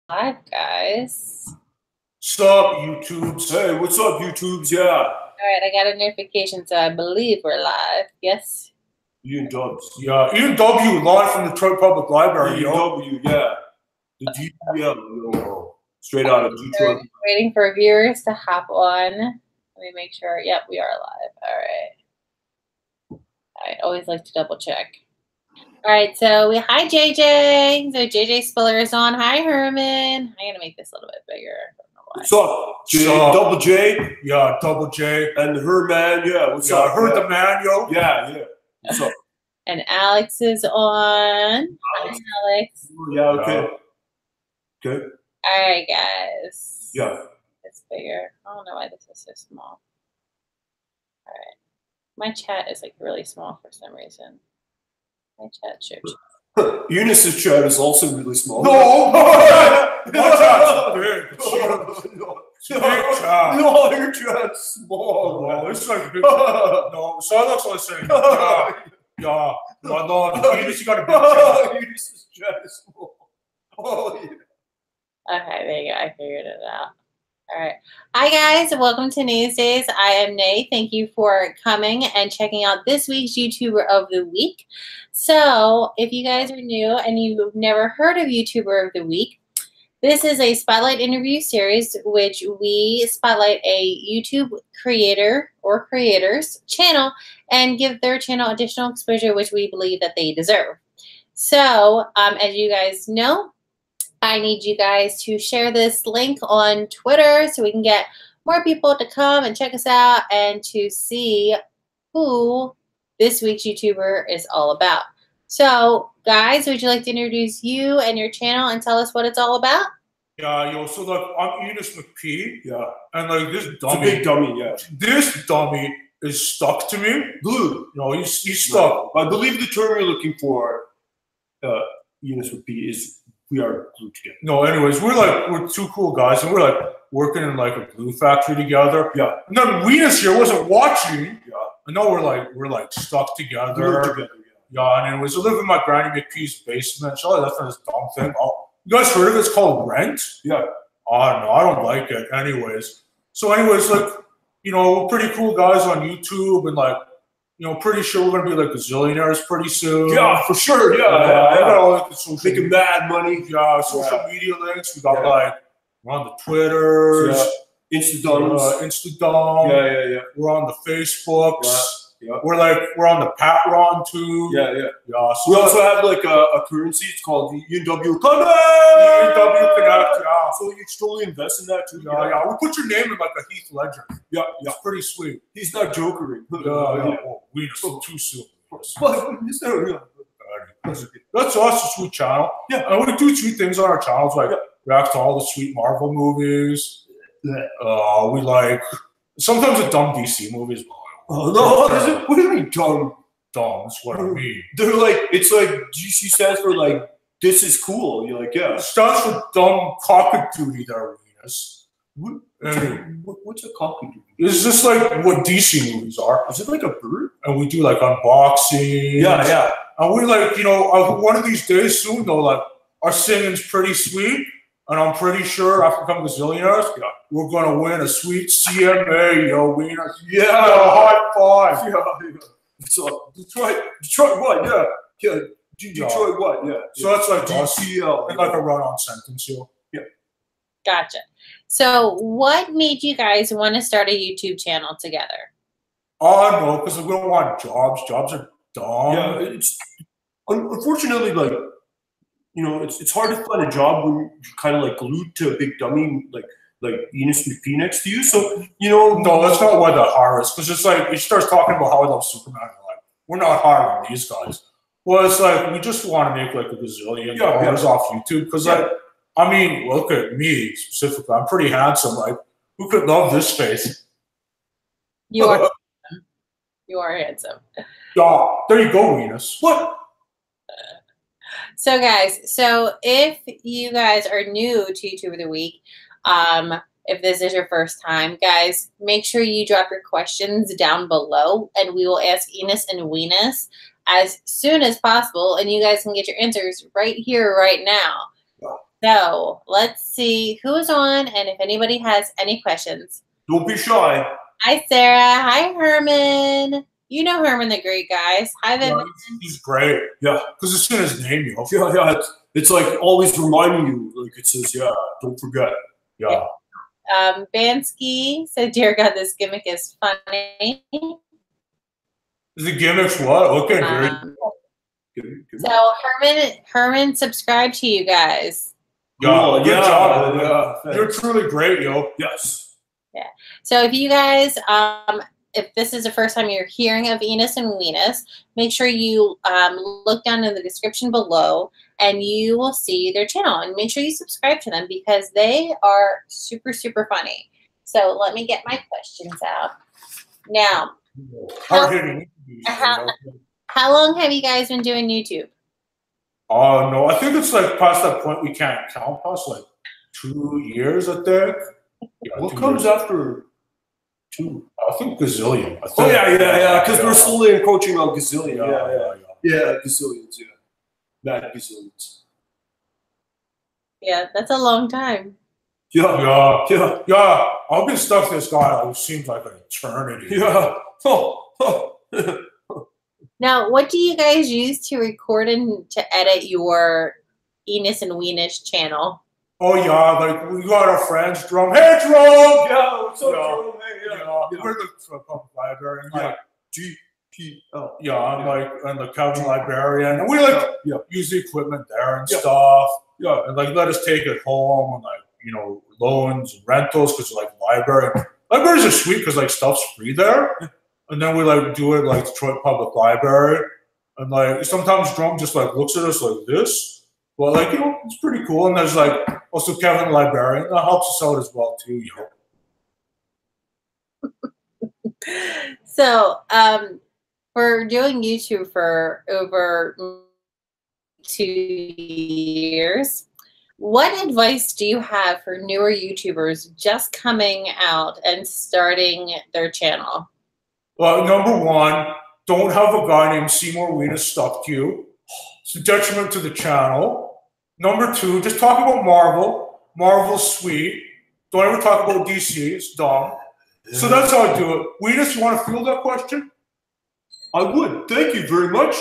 Live, guys. Sup, YouTubes? Hey, what's up, YouTubes? Yeah. All right, I got a notification, so I believe we're live. Yes. Ian Dubs. Yeah. Ian W. live from the Detroit Public Library. Ian W. Yeah. The DPL. Straight out of Detroit. Waiting for viewers to hop on. Let me make sure. Yep, we are live. All right. I always like to double check. All right, so hi JJ. So JJ Spiller is on. Hi Herman. I'm gonna make this a little bit bigger. I don't know why. What's up? J, double J. Yeah, double J. And Herman. Yeah, what's up? Heard the man, yo. Yeah. What's up? And Alex is on. Hi Alex. Yeah, okay. Good. All right, guys. Yeah. It's bigger. I don't know why this is so small. All right. My chat is like really small for some reason. My chat should. Eunice's chat is also really small. No! My chat's big. No, your chat's small. No, it's like big. No, so that's what I'm saying. Yeah. No, Eunice, you got a big chat. Eunice's chat is small. Oh, yeah. Okay, there you go. I figured it out. All right. Hi, guys. Welcome to Newsdays. I am Nay. Thank you for coming and checking out this week's YouTuber of the Week. So if you guys are new and you've never heard of YouTuber of the Week, this is a spotlight interview series which we spotlight a YouTube creator or creators channel and give their channel additional exposure which we believe that they deserve. So as you guys know, I need you guys to share this link on Twitter so we can get more people to come and check us out and to see who this week's YouTuber is all about. So, guys, would you like to introduce you and your channel and tell us what it's all about? Yeah, yo, so like I'm Enus McP, yeah, and like this dummy, it's a big dummy, yeah. This dummy is stuck to me, glued. No, he's stuck. I believe the term you're looking for, Enus McP, is we are glued together. No, anyways, we're two cool guys, and we're like working in like a glue factory together. Yeah, and then Wenis here wasn't watching. Yeah, I know we're like stuck together. Yeah, and anyways, I live in my Granny McP's basement. So that's not this dumb thing. Oh, you guys heard of it? It's called rent? Yeah. Oh, no, I don't like it. Anyways. So anyways, like, you know, we're pretty cool guys on YouTube and like, you know, pretty sure we're going to be like gazillionaires pretty soon. Yeah, for sure. Yeah. I got all like the social making mad money. Yeah, social media links. We got like, we're on the Twitters. Yeah. Instadom. Yeah. We're on the Facebooks. Yeah. We're on the Patreon too. Yeah. So we also have like a currency. It's called the UW Connect. UW Connect. Yeah. So you should totally invest in that too. Yeah. We put your name in like a Heath Ledger. Yeah. It's pretty sweet. He's not jokering. Yeah. We spoke too soon. That's us, a sweet channel. Yeah. And we do sweet things on our channels, like react to all the sweet Marvel movies. We like sometimes the dumb DC movies. Oh no! What do you mean dumb? Dumb. That's what I mean. They're like, it's like GC stands for like this is cool. You're like, yeah. It stands for dumb cockatooty there, Venus. What's a cockatooty? It's just like what DC movies are. Is it like a bird? And we do like unboxing. Yeah. And we like, you know, one of these days soon though, like our singing's pretty sweet. And I'm pretty sure after becoming gazillionaires, we're gonna win a sweet CMA, yo, Wiener. Yeah, high five. Yeah. So Detroit what? Yeah. Detroit what? Yeah. So that's like DCL and like a run-on sentence, yo. Yeah. Gotcha. So, what made you guys want to start a YouTube channel together? Oh no, because we don't want jobs. Jobs are dumb. Yeah, it's unfortunately like. You know, it's hard to find a job when you're kind of like glued to a big dummy like Enus McP next to you. So, you know. No, that's not why they hire us. Because it's like, he starts talking about how I love Superman. Like, we're not hiring these guys. Well, it's like, we just want to make like a gazillion dollars off YouTube. Because, like, I mean, look at me specifically. I'm pretty handsome. Like, who could love this face? You are You are handsome. Yeah, there you go, Venus. What? So guys, if you guys are new to YouTube of the Week, if this is your first time, guys, make sure you drop your questions down below and we will ask Enus and Wenis as soon as possible and you guys can get your answers right here, right now. So let's see who's on and if anybody has any questions. Don't be shy. Hi, Sarah. Hi, Herman. You know Herman the Great, guys. Hi, Vivian. Yeah, he's great. Yeah, because it's in his name, you know. Yeah. It's like always reminding you, like it says, yeah, don't forget. Yeah. Bansky said, dear God, this gimmick is funny. The gimmick's what? Okay, great. So Herman subscribed to you guys. Yeah, good job. Yeah. You're truly great, yo. Yes. Yeah. So if you guys, if this is the first time you're hearing of Enus and Wenis, make sure you look down in the description below and you will see their channel. And make sure you subscribe to them because they are super, super funny. So let me get my questions out. Now, how long have you guys been doing YouTube? Oh, no. I think it's like past that point we can't count. Past like 2 years, I think. Yeah, what comes after 2? I think gazillion. I think. Oh, yeah. Because we're slowly encroaching on gazillion. Yeah, gazillions, yeah. Mad gazillions. Yeah, that's a long time. Yeah. I've been stuck with this guy. It seems like an eternity. Yeah. Now, what do you guys use to record and to edit your Enus and Wenis channel? Oh yeah, like we got our friends Drum. Hey Drum! Yeah, what's up, Drum? Hey, we're the librarian, like GPL. Yeah, I'm like I'm the couch librarian, and we like use the equipment there and stuff. Yeah, and like let us take it home and like loans and rentals because like libraries are sweet because like stuff's free there. And then we like do it like Detroit Public Library, and like sometimes Drum just like looks at us like this, but like it's pretty cool. And there's like also Kevin the librarian that helps us out as well too. So we're doing YouTube for over 2 years. What advice do you have for newer YouTubers just coming out and starting their channel? Well, number one, don't have a guy named Seymour Wenis stuck to you. It's a detriment to the channel. Number two, just talk about Marvel. Marvel's sweet. Don't ever talk about DC. It's dumb. Yeah. So that's how I do it. Wenis, you want to field that question? I would. Thank you very much,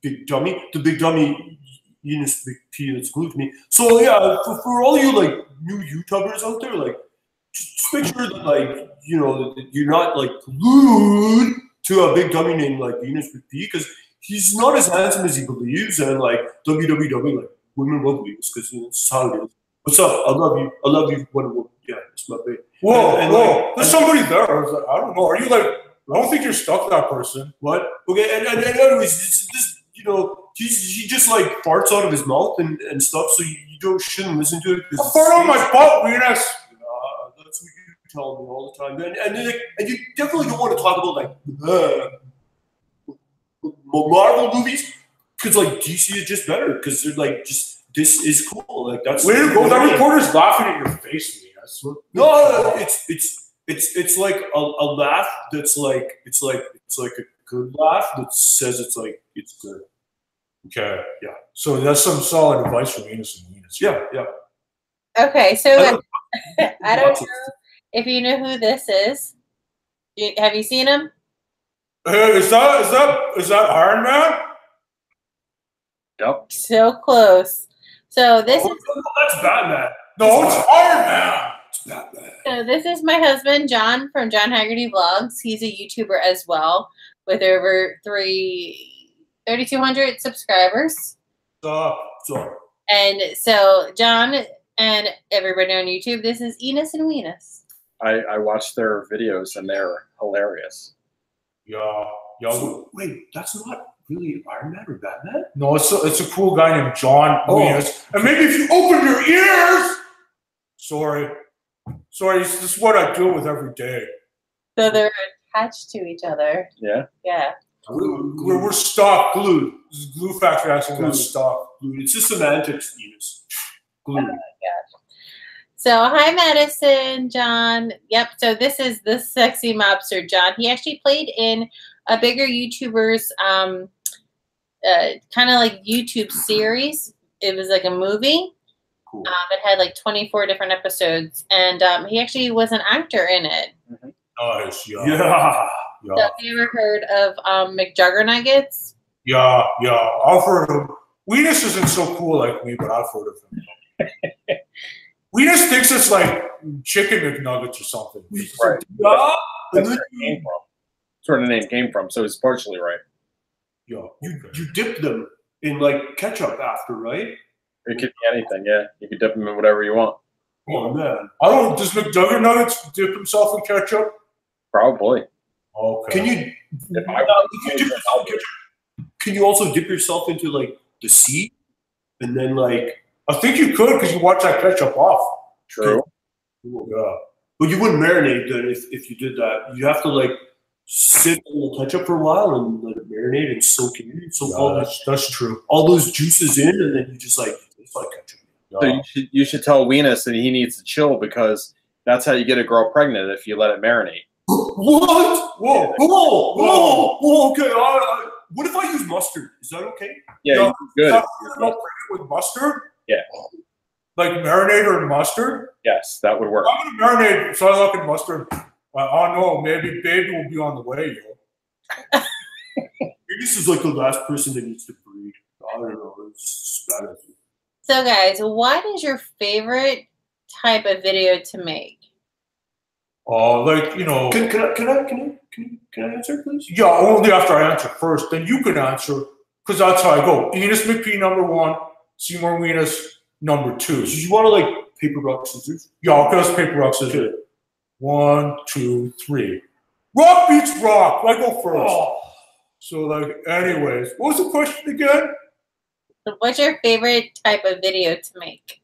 Big Dummy. The Big Dummy, Enus Big P that's glued to me. So yeah, for all you like new YouTubers out there, like just make sure that like that you're not like glued to a big dummy named like Enus Big P because he's not as handsome as he believes, and like www like women love Enus because it's how it is. What's up? I love you. I love you. Yeah, it's my baby. Whoa, whoa! There's somebody there. I was like, I don't know. Are you like? I don't think you're stuck to that person. What? Okay, and anyways, this he just like farts out of his mouth and stuff, so you shouldn't listen to it. I fart on my butt, Wenis. That's what you tell me all the time, and you definitely don't want to talk about like Marvel movies because like DC is just better because they're like just this is cool. Like that's where that reporter's laughing at your face, Wenis. No, it's like a laugh that's like it's like a good laugh that says it's like it's good. Okay, yeah. So that's some solid advice from Enus and Wenis. Yeah. Okay, so I don't know if you know who this is. Have you seen him? Hey, is that Iron Man? Yep. So close. So this is that's Batman. No, it's Iron Man. It's Batman. So this is my husband, John, from John Hagerty Vlogs. He's a YouTuber as well with over 3,200 subscribers. And so John and everybody on YouTube, this is Enus and Wenis. I watched their videos and they're hilarious. Yeah. So, wait, that's not really Iron Man or Batman? No, it's a cool guy named John Wenis. And maybe if you open your ears. Sorry, this is what I deal with every day. So they're attached to each other. Yeah. Yeah. We're stuck, glued. This is Glue Factory actually got stuck. Glued. It's just semantics, Enus. Glued. Oh my gosh. So hi, Madison, John. Yep. So this is the sexy mobster, John. He actually played in a bigger YouTuber's kind of like YouTube series. It was like a movie. Cool. It had like 24 different episodes, and he actually was an actor in it. Nice, yeah. So have you ever heard of McJuggernuggets? Yeah, I've heard of him. Wenis isn't so cool like me, but I've heard of him. Wenis thinks it's like chicken McNuggets or something. Right. And That's then where it came from. That's where the name came from, so it's partially right. Yeah. you dip them in like ketchup after, right? It could be anything, yeah. You could dip them in whatever you want. Oh man. Does McJuggernuggets dip himself in ketchup? Probably. Okay. Can you If I can you also dip yourself into like the sea and then like I think you could because you watch that ketchup off. True. Yeah. but you wouldn't marinate then if you did that. You have to like sit in the ketchup for a while and let it marinate and soak in. So That's true. all those juices in and then you just like it's like ketchup. So you should tell Wenis that he needs to chill because that's how you get a girl pregnant if you let it marinate. What? Whoa, okay. What if I use mustard? Is that okay? Yeah, good. With mustard? Yeah. Like marinade or mustard? Yes, that would work. I'm gonna marinate Psylocke and mustard. Oh no, maybe baby will be on the way, yo. Maybe this is like the last person that needs to breed. I don't know. It's bad. So guys, what is your favorite type of video to make? Like, you know. Can I answer, please? Yeah, only after I answer first. Then you can answer, because that's how I go. Enus McPhee #1, Seymour Wenis #2. So you want to like paper, rock, scissors? Yeah, okay, let's paper, rock, scissors. 1, 2, 3. Rock beats rock. I go first. Oh. So, like, anyways, what was the question again? What's your favorite type of video to make?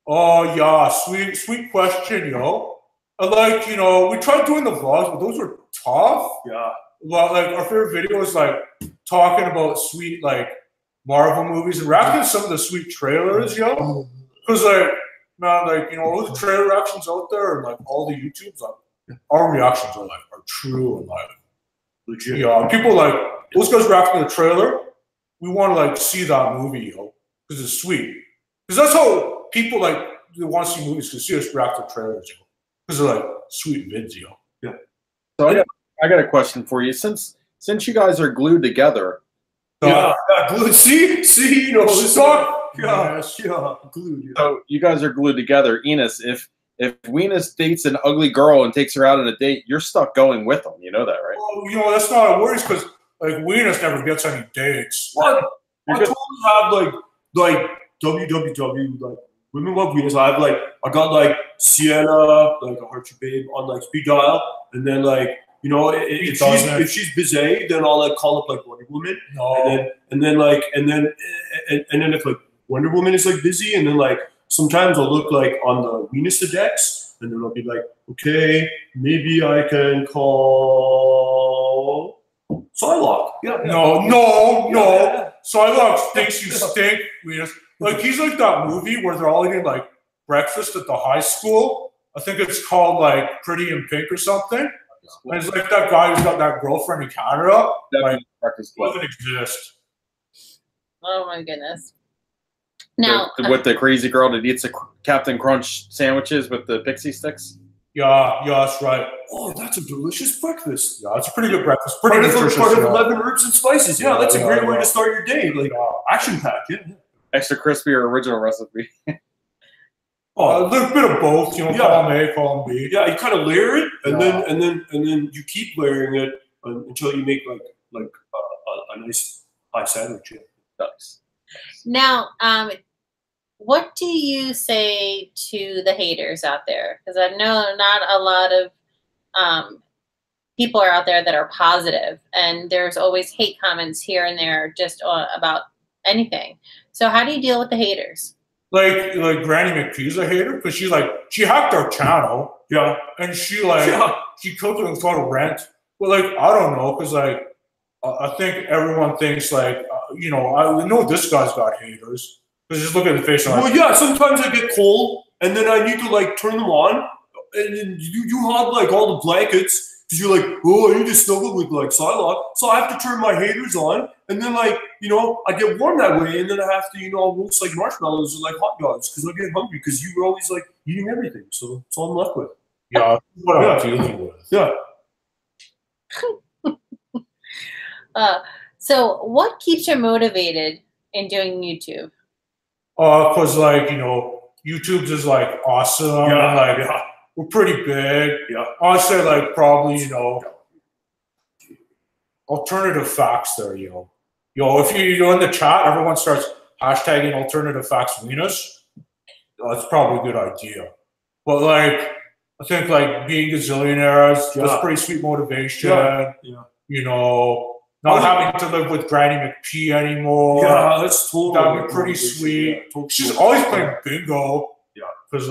Oh, yeah, sweet question, yo. Like, you know, we tried doing the vlogs, but those were tough. Yeah. Well, like, our favorite video was, like, talking about sweet, like, Marvel movies and reacting to some of the sweet trailers, yo. Because, like, man, like, you know, all the trailer reactions out there and, like, all the YouTubes, like, our reactions are, like, are true and, like, legit. Yeah, people, like, those guys reacting to the trailer, we want to, like, see that movie, yo, because it's sweet. Because that's how people, like, they want to see movies, because see us react to trailers, yo. Because they're, like, sweet vids, yo. Yeah. So I got a question for you. Since you guys are glued together. Yeah, glued. See, you know, Stop. yeah, glued. Yeah. So you guys are glued together. Enos, if Wenis dates an ugly girl and takes her out on a date, you're stuck going with them. You know that, right? Well, you know, that's not a worry, because, like, Wenis never gets any dates. What? I totally have like www like Women Love Venus. I got like Sienna, like a Heart Your Babe on like speed dial, and then like, you know, if she's busy, then I'll like call up like Wonder Woman. No. And then if like Wonder Woman is like busy, and then like sometimes I'll look like on the Venus decks, and then I'll be like, okay, maybe I can call Psylocke. Yeah. No. Psylocke thinks you stink, Venus. Like, he's like that movie where they're all eating, like, breakfast at the high school. I think it's called, like, Pretty in Pink or something. And it's like that guy who's got that girlfriend in Canada. Like, doesn't exist. Oh my goodness. Now, with the crazy girl that eats the Captain Crunch sandwiches with the pixie sticks. Yeah, that's right. Oh, that's a delicious breakfast. Yeah, it's a pretty good breakfast. Pretty nutritious. Part of 11 herbs and spices. Yeah, that's a great way to start your day. Like, action-packed, yeah. Extra crispy or original recipe? A little bit of both, you know. Column A, column B. Yeah, you kind of layer it, and then you keep layering it until you make like a nice high sandwich. Yeah. Nice. Now, what do you say to the haters out there? Because I know not a lot of people are out there that are positive, and there's always hate comments here and there just about anything. So how do you deal with the haters? Like Granny McPhee's a hater because she hacked our channel. Yeah. And she cooked it without a rent. But like, I don't know, because like, I think everyone thinks like, you know, I know this guy's got haters. Because just look at the face. Well, yeah, sometimes I get cold and then I need to like turn them on. And then you have like all the blankets because you're like, oh, I need to snuggle with like Psylocke, so I have to turn my haters on, and then like I get warm that way, and then I have to roast like marshmallows or like hot dogs because I get hungry because you were always like eating everything, so that's all I'm left with. Yeah, what I'm dealing with. Yeah. So what keeps you motivated in doing YouTube? Because YouTube's is like awesome. Yeah, and we're pretty big. Yeah. I'd say like probably alternative facts there. If you're in the chat, everyone starts hashtagging alternative facts Venus. That's probably a good idea. But like I think like being gazillionaires, that's pretty sweet motivation. Not having to live with Granny McP anymore. Yeah, that's totally. That'd be pretty sweet. Yeah, totally. She's always playing bingo. Yeah, because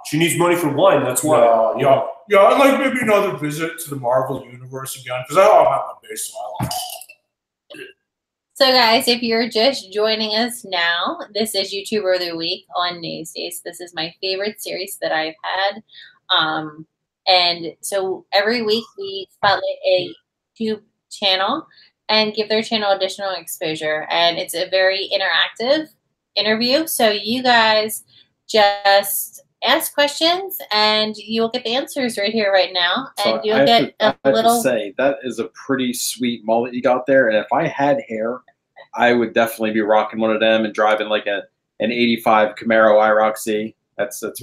she needs money for wine. That's why. Yeah. I'd like maybe another visit to the Marvel universe again because I'm at my base. So guys, if you're just joining us now, this is YouTuber of the Week on Newsdays. This is my favorite series that I've had. And so every week we spotlight a YouTube channel and give their channel additional exposure. And it's a very interactive interview. So you guys just ask questions and you will get the answers right here, right now. And you'll get a little. I have to say, that is a pretty sweet mullet you got there. And if I had hair, I would definitely be rocking one of them and driving like an 85 Camaro IROC. That's pretty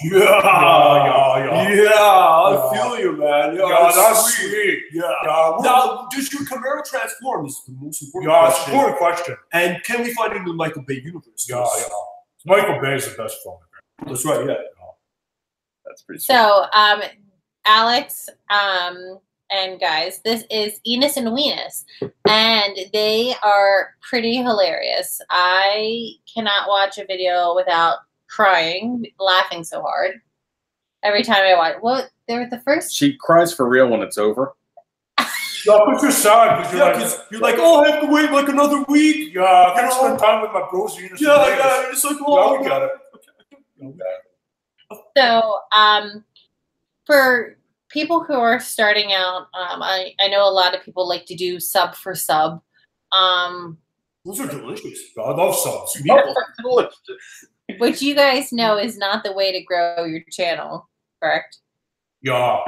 sweet. Yeah, I feel you, man. Yeah, that's sweet. Yeah. Now, does your Camaro transform? Is the most important question. It's an important question. And can we find it in the Michael Bay universe? Yeah. Michael Bay is the best film. That's right. Yeah. That's pretty sweet. So, Alex, and guys, this is Enus and Wenis, and they are pretty hilarious. I cannot watch a video without crying, laughing so hard every time I watch. Well, they were the first. She cries for real when it's over. Yeah, but you're sad because you're like, oh, I have to wait like another week. Yeah, I can't spend time with my bros. Yeah, it's like, oh, we got it. So, for people who are starting out, I know a lot of people like to do sub for sub. Those are delicious. I love subs. Which you guys know is not the way to grow your channel, correct? Yeah.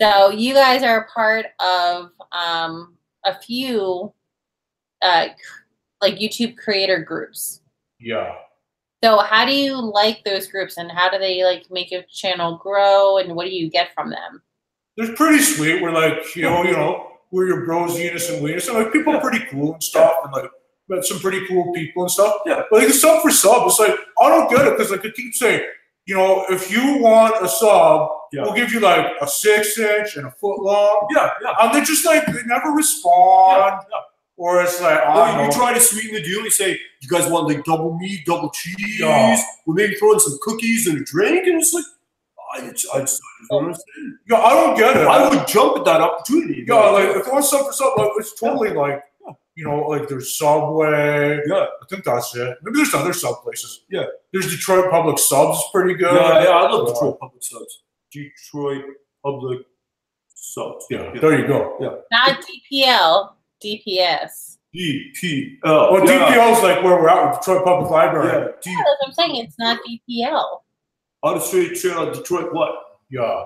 So you guys are part of a few like YouTube creator groups. Yeah. So how do you like those groups, and how do they like make your channel grow, and what do you get from them? They're pretty sweet. We're like, we're your bros, Enus and Wenis. So like people are pretty cool and stuff, and like met some pretty cool people and stuff. Yeah. But like a sub for sub, it's like I don't get it because like I keep saying, if you want a sub, we'll give you like a 6-inch and a foot long. Yeah. And they're just like they never respond. Yeah. Or it's like, you try to sweeten the deal. You say, you guys want like double meat, double cheese? Yeah. We'll maybe throw in some cookies and a drink. And it's like, I don't understand. Yeah, I don't get it. I would jump at that opportunity. Yeah, like if I want sub for sub, like, it's totally like, like there's Subway. Yeah. I think that's it. Maybe there's other sub places. Yeah. There's Detroit Public Subs, pretty good. Yeah, I love Detroit Public Subs. Detroit Public Subs. Yeah, there you go. Yeah. Not DPL. DPS. DPL. Well, DPL is like where we're at with Detroit Public Library. Yeah, that's what I'm saying. It's not DPL. Out of Straight Trail, Detroit what? Yeah.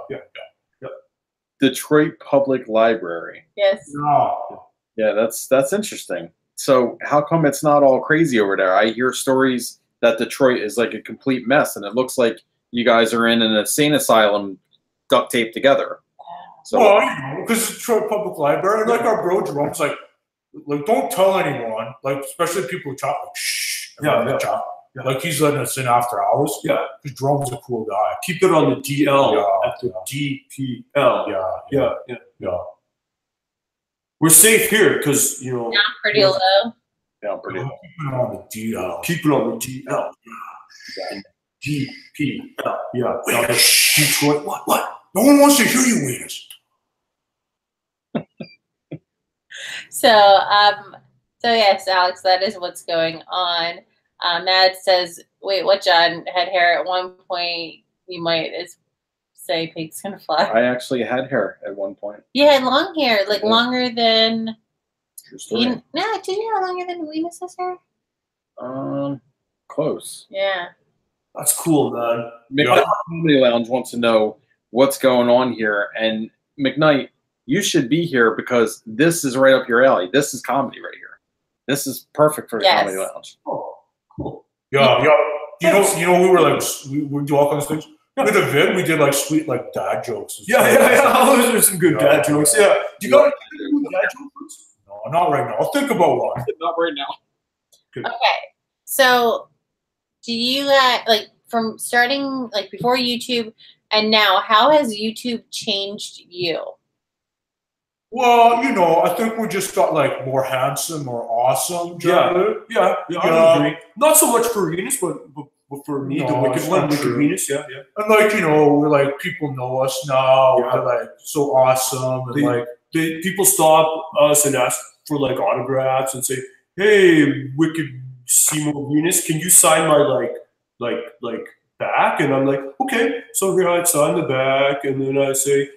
Detroit Public Library. Yes. Yeah, that's interesting. So how come it's not all crazy over there? I hear stories that Detroit is like a complete mess, and it looks like you guys are in an insane asylum duct taped together. So, because it's Detroit Public Library, like our bro Jerome's like don't tell anyone, like especially people who chop, like shh, chop. Yeah. Like he's letting us in after hours. Yeah, because Jerome's a cool guy. Keep it on the DL at the DPL. Yeah. We're safe here because Down pretty low. Down pretty low. Keep it on the DL. Keep it on the DL. Yeah. DPL. Yeah. Detroit. What? No one wants to hear you, Wenis. So yes, Alex, that is what's going on. Matt says, wait, what? John had hair at one point. You might say pigs can fly. I actually had hair at one point. You had long hair, like longer than. True story. Did you have longer than Wenis's hair? Close. Yeah. That's cool, man. McKnight Comedy Lounge wants to know what's going on here, and McKnight, you should be here because this is right up your alley. This is comedy right here. This is perfect for the Comedy Lounge. Oh, cool. Yeah. You know, we were like, we do all kinds of things. With the vid, we did like sweet like dad jokes. Those are some good dad jokes. Yeah. You got any dad jokes? No, not right now. I'll think about one. Not right now. Okay. So, do you like from starting like before YouTube and now? How has YouTube changed you? Well, you know, I think we just got like more handsome, more awesome. Yeah. I agree. Not so much for Venus, but for me, the wicked one, Wicked Venus. Yeah. And like, you know, we're like people know us now. Yeah. They're like so awesome, and people stop us and ask for like autographs and say, "Hey, Wicked Seymour Venus, can you sign my like back?" And I'm like, "Okay." So here I sign the back, and then I say,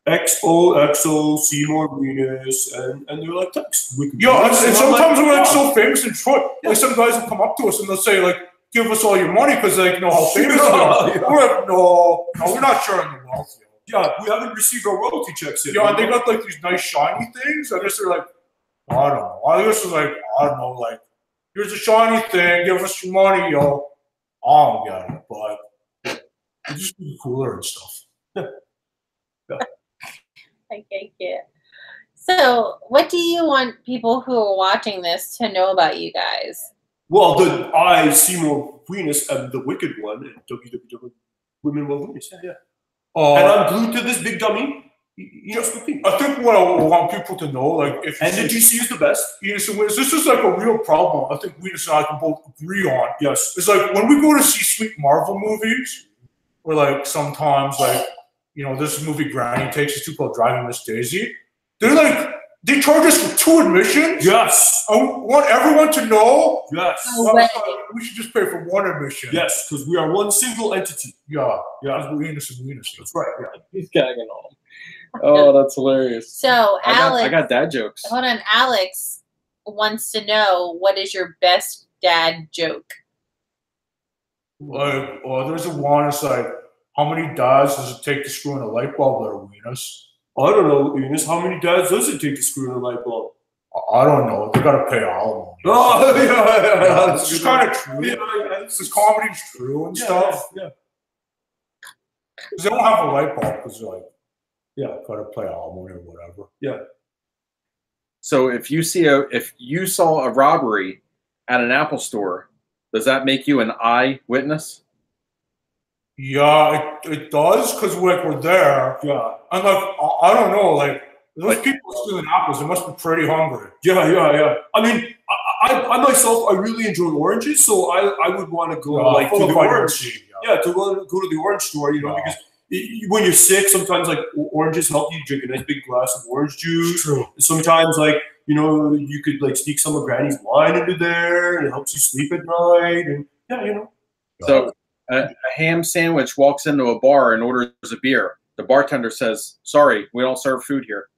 XOXO Seymour Venus, and they're like, "Thanks, Wicked Venus." And sometimes we're like so famous in Detroit. Like some guys will come up to us and they'll say like, "Give us all your money," because they know how famous we are. We're like, no, we're not sharing the wealth. Yeah, we haven't received our royalty checks yet. Yeah, and they got like these nice shiny things. I guess they're like, I don't know. I guess it's like, I don't know, like, here's a shiny thing, give us your money, yo. I don't get it, but it's just be cooler and stuff. Yeah. Okay, yeah. So, what do you want people who are watching this to know about you guys? Well, I, Seymour Venus, am the wicked one at www. Women Will Venus. Yeah. And I'm glued to this big dummy. I think what I want people to know, like, if and the GC is the best. Enus And Wenis, this is like a real problem. I think Wenis and I can both agree on. Yes, it's like when we go to see sweet Marvel movies, or like sometimes like, you know, this movie Granny takes us to called Driving Miss Daisy. They're like, they charge us for 2 admissions. Yes, I want everyone to know. Yes, we should just pay for 1 admission. Yes, because we are one single entity. Yeah, we're Enus And Wenis. That's right. Yeah. He's gagging on him. Oh, that's hilarious. So, Alex, I got dad jokes. Hold on, Alex wants to know, what is your best dad joke? Like, there's a one. It's like, how many dads does it take to screw in a light bulb there, Venus? I don't know, Venus. How many dads does it take to screw in a light bulb? I don't know. They gotta pay alimony. Oh, yeah. It's just kind of true. Yeah. This comedy's true and stuff. Yeah. Because they don't have a light bulb because they're like, gotta pay alimony or whatever. Yeah. So if you saw a robbery at an Apple store, does that make you an eyewitness? Yeah, it does, because we're there. Yeah. And like, I don't know, like, those people stealing apples, they must be pretty hungry. Yeah. I mean, I myself, I really enjoy oranges, so I would want to go to the orange. Yeah, to go to the orange store, you know, because when you're sick, sometimes like oranges help you drink a nice big glass of orange juice. True. Sometimes like, you know, you could like sneak some of Granny's wine into there, and it helps you sleep at night, and you know. So a ham sandwich walks into a bar and orders a beer. The bartender says, "Sorry, we don't serve food here."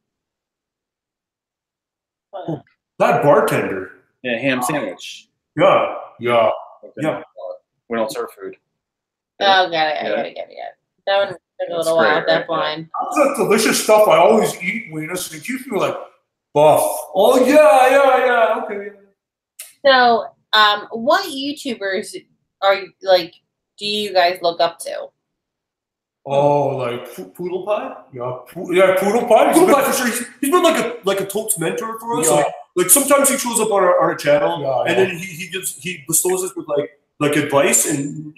That bartender. Yeah, ham sandwich. Yeah. Okay. Yeah. We don't serve food. Oh, got it. I get it. That one took a little while. That line. That's that delicious stuff I always eat, Venus, and it keeps me like buff. Oh yeah. Okay. So, what YouTubers do you guys look up to? Oh, like Poodle Pie? Yeah, Poodle Pie. Poodle Pie for sure. He's been like a Tolk's mentor for us. Yeah. Like sometimes he shows up on our channel, and then he bestows us with like advice and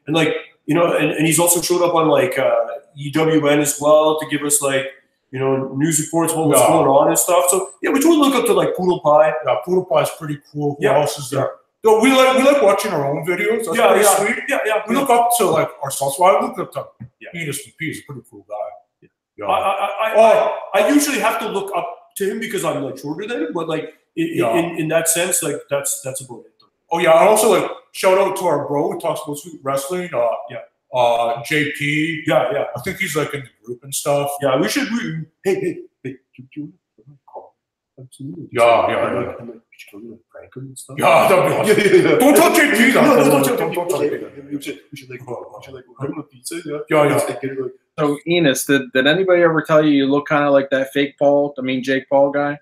like, you know, and he's also showed up on like EWN as well to give us like, you know, news reports about what's going on and stuff. So yeah, we totally look up to like Poodle Pie. Yeah, Poodle Pie is pretty cool. Who else is there? No, we like watching our own videos. That's pretty sweet. Yeah. We look up to like ourselves. Well, I look up to Enus and P. He's a pretty cool guy. Yeah. I usually have to look up to him because I'm like shorter than him, but like in that sense, like that's about it. Oh yeah, and also like shout out to our bro who talks about sweet wrestling. JP. Yeah. I think he's like in the group and stuff. Yeah, we should. Hey, do you call? Absolutely. Yeah. And like, we should go to like Franklin and stuff. Yeah, that'd be awesome. Yeah. Don't tell JP that. No, Don't don't tell tell JP. We should like give him a pizza. Yeah. Yeah. So Enos, did anybody ever tell you look kind of like that fake Paul? I mean Jake Paul guy?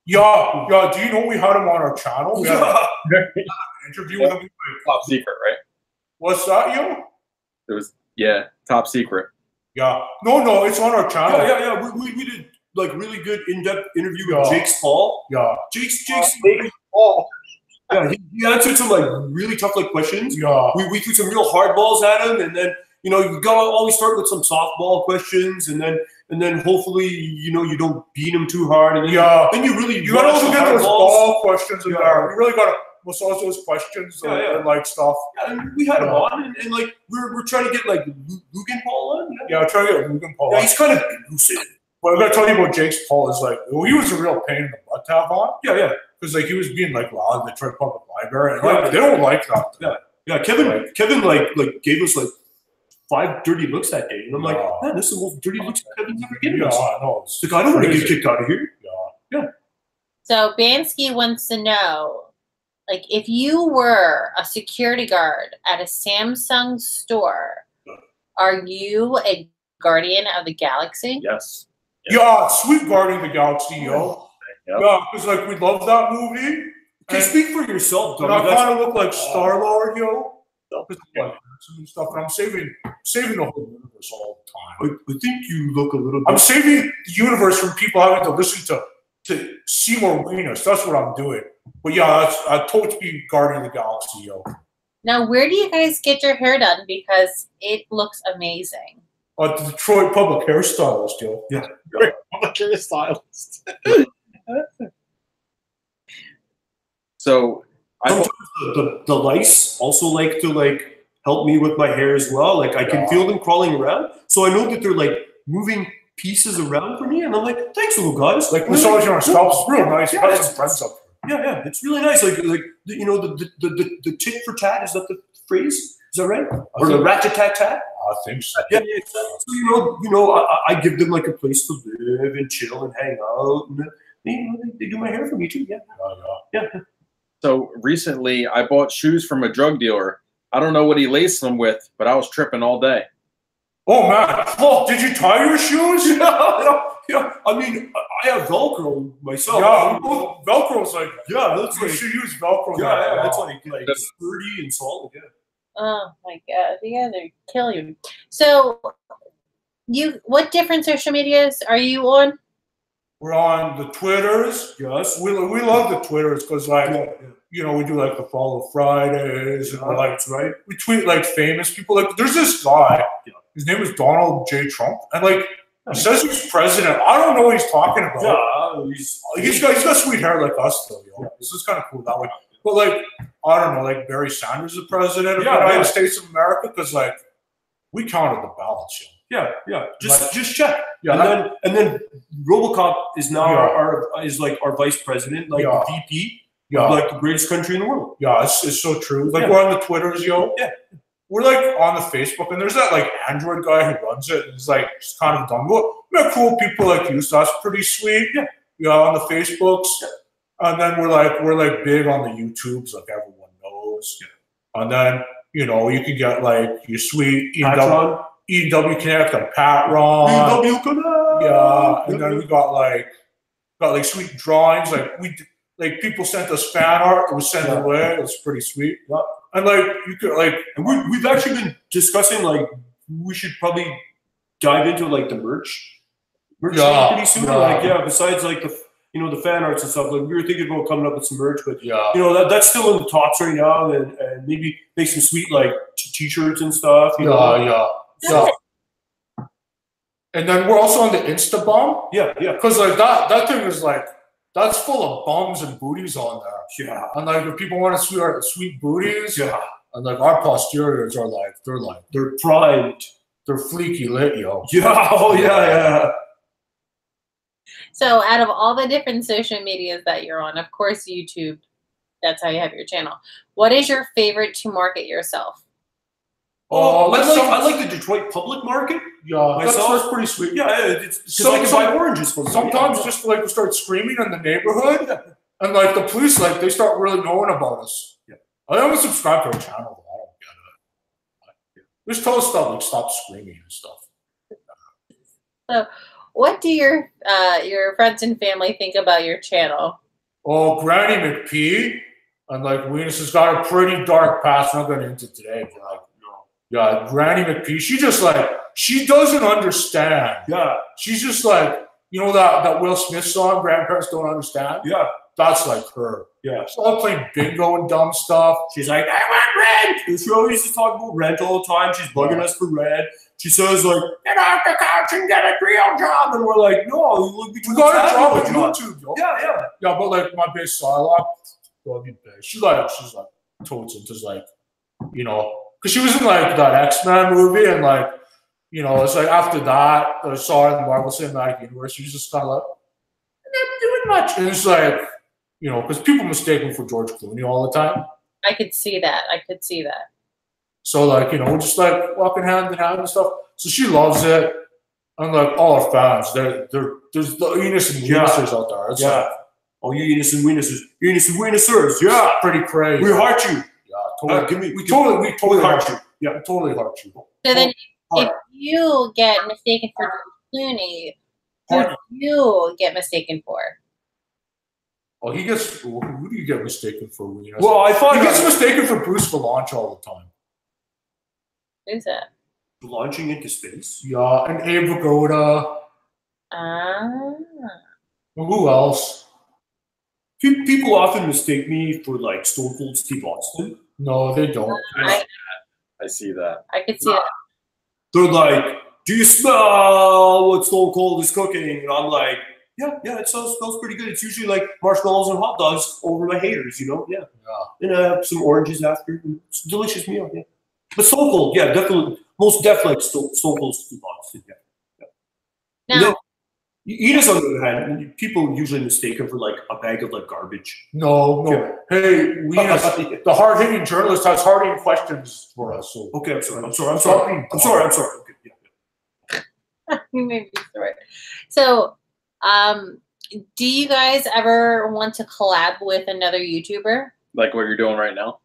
Yeah. Do you know we had him on our channel? We had an interview with him. Top secret, right? What's that, yo? It was top secret. Yeah. No, it's on our channel. Yeah. We did like really good in-depth interview with Jake's Paul. Yeah. Jake's Paul. Yeah, he answered some like really tough like questions. Yeah. We threw some real hard balls at him, and then you gotta always start with some softball questions, and then hopefully you don't beat him too hard, and then you gotta also get those ball questions in there. We really gotta massage those questions and like stuff. Yeah, and we had him on, and like we're trying to get like Lugan Paul on. Yeah, trying to get Lugan Paul. Yeah, he's kind of elusive. But I gotta tell you about Jake's Paul is like, he was a real pain in the butt to have on. Yeah. Because like he was being like loud in the Detroit Public Library, and like they don't like that. Yeah. Kevin like gave us like 5 dirty looks that day, and I'm like, man, this is the most dirty looks Kevin's ever given us. I know. It's like, I don't want to get kicked out of here. Yeah. So Bansky wants to know, like, if you were a security guard at a Samsung store, are you a guardian of the galaxy? Yes. Yeah, sweet Guardian of the Galaxy, yo. Yep. Yeah, because like we love that movie. Okay, speak for yourself, and I kind of look like Star-Lord, yo. And stuff, and I'm saving the whole universe all the time. I think you look a little bit. I'm saving the universe from people having to listen to Seymour Wenis. That's what I'm doing. But yeah, I told to be Guardian of the Galaxy, yo. Now, where do you guys get your hair done? Because it looks amazing. The Detroit Public Hairstylist, yo. Yeah. Public Hairstylist. So the lice also like to like help me with my hair as well. Like I can feel them crawling around, so I know that they're like moving pieces around for me, and I'm like, thanks, little guys. Like massaging our scalps, real nice. Yeah, some friends up there. Yeah, it's really nice. Like the tit for tat, is that the phrase? Is that right? Or the ratchet tat tat? I think so. Yeah. So I give them like a place to live and chill and hang out, and they do my hair for me too. Yeah. So recently, I bought shoes from a drug dealer. I don't know what he laced them with, but I was tripping all day. Oh man! Oh, did you tie your shoes? Yeah. I mean, I have Velcro myself. Yeah, Velcro's like that's you like should use Velcro. Yeah, it's like sturdy and solid. Yeah. Oh my God, you guys are killing me. So, what different social medias are you on? We're on the Twitters. Yes. We love the Twitters because we do like the Follow Fridays and right. We tweet like famous people. Like there's this guy. His name is Donald J. Trump, and like he says he's president. I don't know what he's talking about. Yeah, he's got sweet hair like us though. Yo. This is kind of cool that way. But like I don't know, like Barry Sanders is the president of the United States of America because like we counted the ballots. Yo. Yeah. Just check. Yeah. And then RoboCop is now our vice president, like the VP. Yeah. Like the greatest country in the world. Yeah, it's so true. Like we're on the Twitters, yo. Yeah. We're like on the Facebook, and there's that like Android guy who runs it. And he's like just kind of dumb. We're cool people like you, so that's pretty sweet. Yeah, on the Facebooks, and then we're like big on the YouTubes, like everyone knows. Yeah. And then you can get like your sweet EW Connect and Pat Ron. EW Connect. Yeah, and then we got like sweet drawings. Like people sent us fan art. It was sent away. It was pretty sweet. Yeah. And like you could and we've actually been discussing like we should probably dive into like the merch pretty soon. Besides like the fan arts and stuff. Like we were thinking about coming up with some merch, but that's still in the talks right now, and maybe make some sweet like t-shirts and stuff. Yeah. And then we're also on the Insta Bum. Yeah. Because like that thing is like. That's full of bums and booties on there. Yeah. And like if people want to see our sweet booties, and like our posteriors are they're primed. They're fleeky lit, yo. Yeah. So out of all the different social medias that you're on, of course YouTube, that's how you have your channel. What is your favorite to market yourself? Oh, I like the Detroit public market. Yeah, that's pretty sweet. Yeah, because I can buy oranges from them. Sometimes just like we start screaming in the neighborhood, and like the police, like they start really knowing about us. Yeah, I haven't subscribed to our channel. I don't get it. Just tell us stuff like stop screaming and stuff. So, what do your friends and family think about your channel? Oh, Granny McPee, and like Wenis has got a pretty dark past. I'm not going into today, but like, yeah, Granny McPee. She doesn't understand. Yeah, she's just like, you know that Will Smith song, "Grandparents Don't Understand." Yeah, that's like her. Yeah, she's all playing bingo and dumb stuff. She's like, I want rent. And she always just talk about rent all the time. She's bugging us for rent. She says like, get off the couch and get a real job, and we're like, no, we got a job on YouTube. Yo. Yeah. But like my base Psylocke, she's like totes into like, you know. Because she was in like that X-Men movie, and like, you know, it's like after that, I saw her in the Marvel Cinematic Universe. She was just kind of like, not doing much. And it's like, you know, because people mistake me for George Clooney all the time. I could see that. So like, you know, we're just like walking hand in hand and stuff. So she loves it, and like all our fans, there's the Enus and Wenisers out there. It's like, oh, you Enus and Wenisers, yeah, pretty crazy. We heart you. Totally. We totally heart you. Yeah, totally heart you. So then, if you get mistaken for Clooney, who do you get mistaken for? Oh, who do you get mistaken for? Well, I thought he gets mistaken for Bruce Valanche all the time. Who's that? Launching into space. Yeah, and Abe Vigoda. Who else? People often mistake me for like Stone Cold Steve Austin. No, they don't. I see that. I could see that. They're like, do you smell what Stone Cold is cooking? And I'm like, yeah, it smells pretty good. It's usually like marshmallows and hot dogs over my haters, you know? Yeah. And some oranges after. It's a delicious meal, yeah. But Stone Cold, yeah, definitely, most definitely Stone Cold Steve Austin, yeah. Now, Enus, on the other hand, people usually mistake him for like a bag of like garbage. No. Yeah. Hey, the hard-hitting journalist has hard-hitting questions for us. So. Okay, I'm sorry. Okay, yeah. You may be sorry. So, do you guys ever want to collab with another YouTuber? Like what you're doing right now?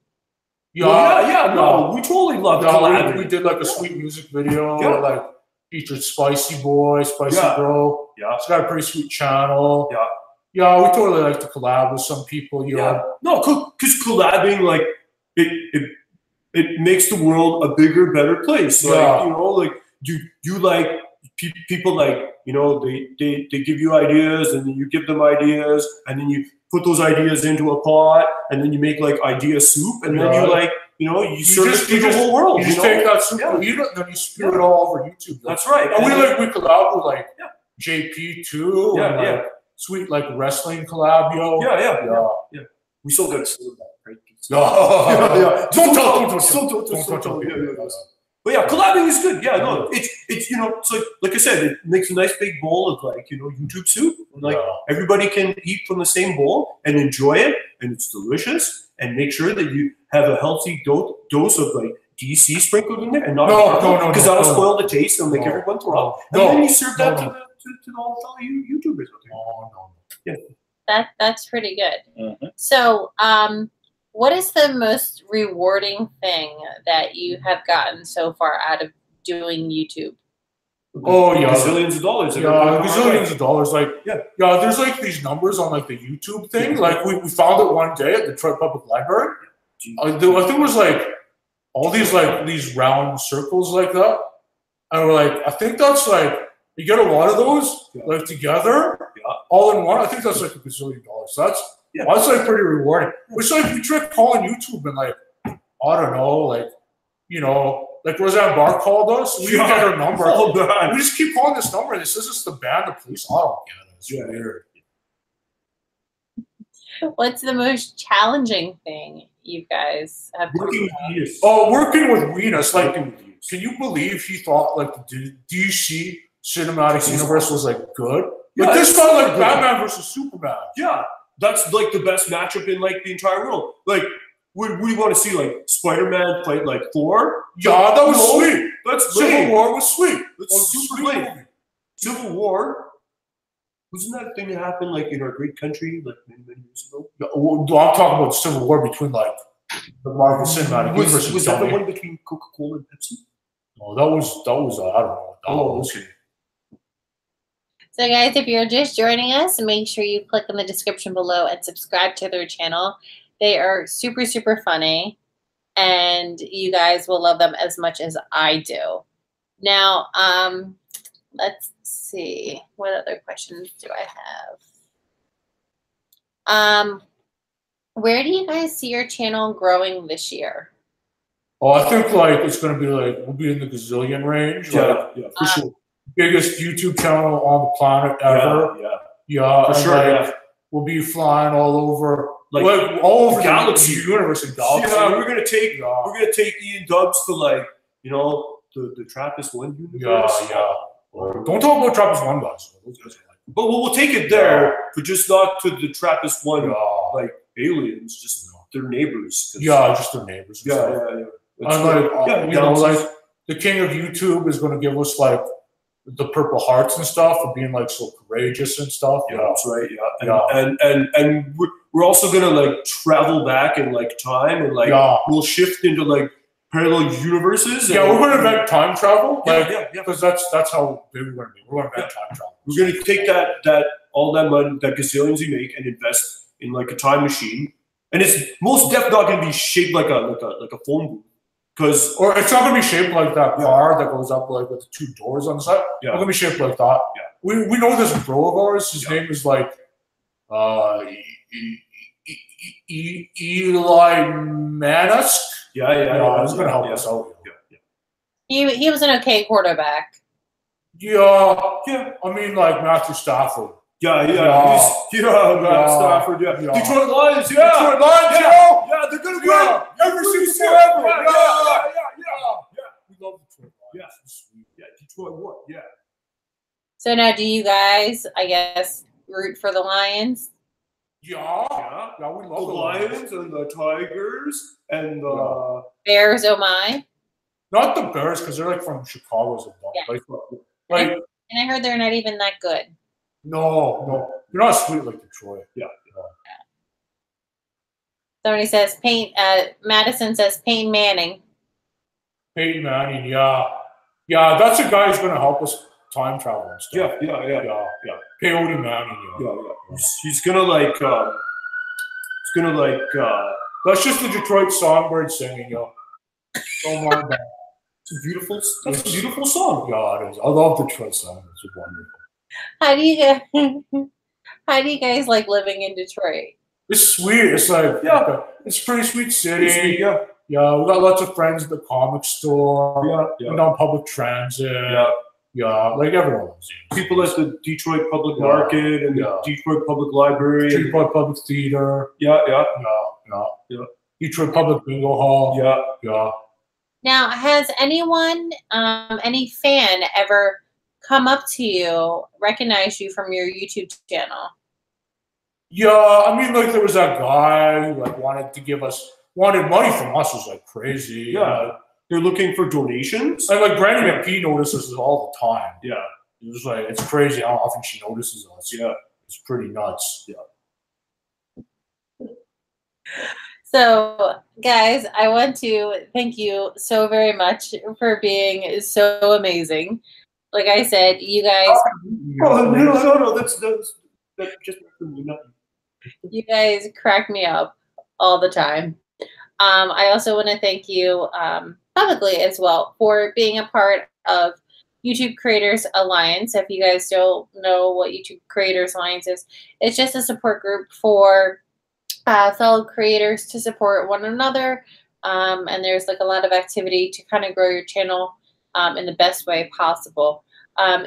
No, we totally love collabing. We did like a sweet music video, like featured Spicy Boy, Spicy Bro. Yeah, it's got a pretty sweet channel. Yeah, we totally like to collab with some people. Yeah, no, because collabing, like it makes the world a bigger, better place. Like, you know, like you like people, like, you know, they give you ideas, and then you give them ideas, and then you put those ideas into a pot, and then you make like idea soup, and then you like, you know, you serve it to the whole world. You just take that soup, and then you spew it all over YouTube. That's right. And we collab with like JP too. Yeah. Sweet like wrestling collab, yo. Yeah. We still got to see that, right? Don't tell. But yeah, collabing is good. Yeah, no, it's you know, it's like I said, it makes a nice big bowl of like, you know, YouTube soup. And like everybody can eat from the same bowl and enjoy it, and it's delicious. And make sure that you have a healthy dose of like DC sprinkled in there, and not because that'll spoil the taste and make everyone throw up. And then you serve that to all fellow YouTubers out there. Yeah, that's pretty good. So, what is the most rewarding thing that you have gotten so far out of doing YouTube? Oh yeah, gazillions of dollars. Gazillions of dollars. Like there's like these numbers on like the YouTube thing. Like we found it one day at the Detroit Public Library. I think it was like all these round circles like that, and we're like, I think that's like you get a lot of those like together, all in one. I think that's like $1 gazillion. So that's like pretty rewarding. It's like we tried calling YouTube and like I don't know, like, you know, like Roseanne Barr called us. We didn't get her number. We just keep calling this number, and it says it's the band, the police. I don't get it. It's weird. What's the most challenging thing you guys have working with Wenis? Like, can you believe he thought like the DC cinematic universe was like good? Like this felt like Batman versus Superman. Yeah, that's like the best matchup in like the entire world. Like what do you want to see? Like Spider-Man fight like Thor? Yeah, that was sweet. That's Civil War was sweet. That's super lame. Civil War. Wasn't that a thing that happened like in our great country like many years ago? No, I'm talking about the Civil War between like the Marvel Cinematic Universe. Was that the one between Coca-Cola and Pepsi? No, that was I don't know. Oh, okay. So guys, if you're just joining us, make sure you click in the description below and subscribe to their channel. They are super, super funny, and you guys will love them as much as I do. Now, let's see. What other questions do I have? Where do you guys see your channel growing this year? Oh, I think like it's gonna be like we'll be in the gazillion range. Yeah, for sure. Biggest YouTube channel on the planet ever. Yeah, for sure. Like, we'll be flying all over, like all over galaxy, the universe and galaxy. Yeah, we're gonna take Ian Dubs to like the Trappist-1 universe. Yeah. Don't talk about Trappist-1 guys. But we'll take it there, but just not to the Trappist-1 like aliens, just their neighbors. Yeah, just their neighbors. Yeah. And like the king of YouTube is going to give us like the Purple Hearts and stuff for being like so courageous and stuff. Yeah, that's right. Yeah, and we're also gonna like travel back in like time and like we'll shift into like parallel universes. Yeah, we're gonna invent time travel. Yeah. Because that's how big we're gonna be. We're gonna invent time travel. We're gonna take that all that money, that gazillions you make, and invest in like a time machine. And it's most definitely not gonna be shaped like a phone booth. Or it's not gonna be shaped like that car that goes up like with the two doors on the side. Yeah. It's not gonna be shaped like that. Yeah. We know this bro of ours. His name is like Eli Manis. Yeah. He's gonna help us out. Yeah. He was an okay quarterback. Yeah. I mean, like Matthew Stafford. Yeah. Stafford. Yeah. Detroit Lions. Yeah. Detroit Lions. Yeah. They're gonna win every single ever. Yeah. We love Detroit Lions. Yeah. Detroit won. Yeah. So now, do you guys, I guess, root for the Lions? Yeah. We love the Lions and the Tigers and the Bears. Oh my! Not the Bears because they're like from Chicago. And I heard they're not even that good. No, you're not sweet like Detroit. Yeah. Somebody says Madison says Peyton Manning. Peyton Manning, yeah, that's a guy who's going to help us time travel and stuff. Yeah. Peyton Manning, yeah. He's gonna like. That's just the Detroit Songbird singing, yo. Oh my God. That's a beautiful song. Yeah, it is. I love Detroit Songbirds. It's wonderful. How do you guys like living in Detroit? It's sweet. It's like it's a pretty sweet city. Yeah, we got lots of friends at the comic store. Yeah. And on public transit. Yeah, like everyone loves you. People at the Detroit Public Market and the Detroit Public Library, Detroit Public Theater. Yeah. Detroit Public Bingo Hall. Yeah. Now, has anyone, any fan, ever come up to you, recognize you from your YouTube channel? Yeah, I mean, like there was that guy who like wanted money from us. Was like crazy. Yeah, they're looking for donations. And like Brandy McP notices us all the time. Yeah, it was like it's crazy how often she notices us. Yeah, it's pretty nuts. Yeah. So, guys, I want to thank you so very much for being so amazing. Like I said, you guys. No, that's just nothing. You guys crack me up all the time. I also want to thank you publicly as well for being a part of YouTube Creators Alliance. If you guys don't know what YouTube Creators Alliance is, it's just a support group for fellow creators to support one another. And there's like a lot of activity to kind of grow your channel in the best way possible.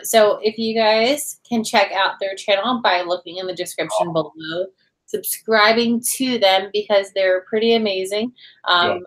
So if you guys can check out their channel by looking in the description below, subscribing to them because they're pretty amazing. I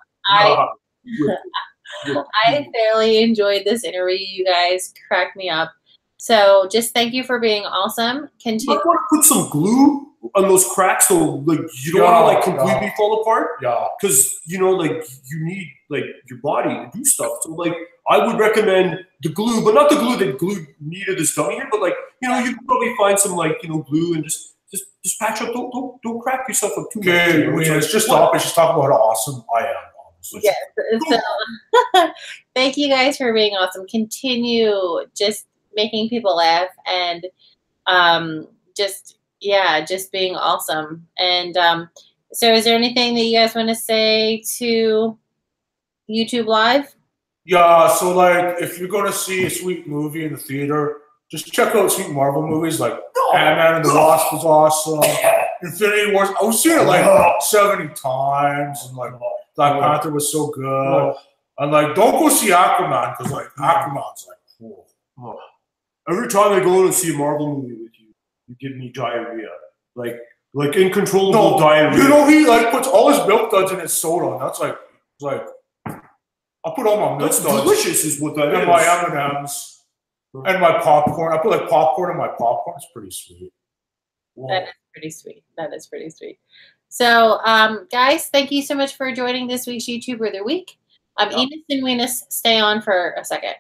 thoroughly enjoyed this interview. You guys cracked me up. So just thank you for being awesome. Continue. I want to put some glue on those cracks, so like you don't want to like completely fall apart. Yeah. Because you know, like you need like your body to do stuff. So like I would recommend the glue, but not the glue that glued me to this dummy here. But like you know, you can probably find some like glue and just patch up. Don't crack yourself up too much. Okay, it's just stop. It's just talk about how awesome I am. Yes. So, thank you guys for being awesome. Continue just making people laugh and just being awesome. And so is there anything that you guys want to say to YouTube Live? Yeah, so like if you're gonna see a sweet movie in the theater, just check out sweet Marvel movies like Ant-Man and the Wasp was awesome. Infinity Wars, I was seeing it like 70 times, and like Black Panther was so good. And like don't go see Aquaman because like Aquaman's like cool. Every time I go and see a Marvel movie with you, you give me diarrhea. Like uncontrollable diarrhea. You know he like puts all his milk duds in his soda. And that's like I put all my milk duds. Delicious is what that is. And my M&Ms. And my popcorn. I put like popcorn in my popcorn. It's pretty sweet. Whoa. That is pretty sweet. That is pretty sweet. So, guys, thank you so much for joining this week's YouTuber of the Week. Enus and Wenis, stay on for a second.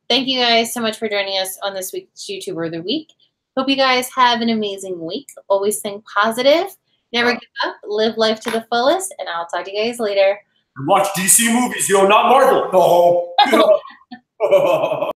Thank you guys so much for joining us on this week's YouTuber of the Week. Hope you guys have an amazing week. Always think positive. Never give up. Live life to the fullest. And I'll talk to you guys later. Watch DC movies, not Marvel. No.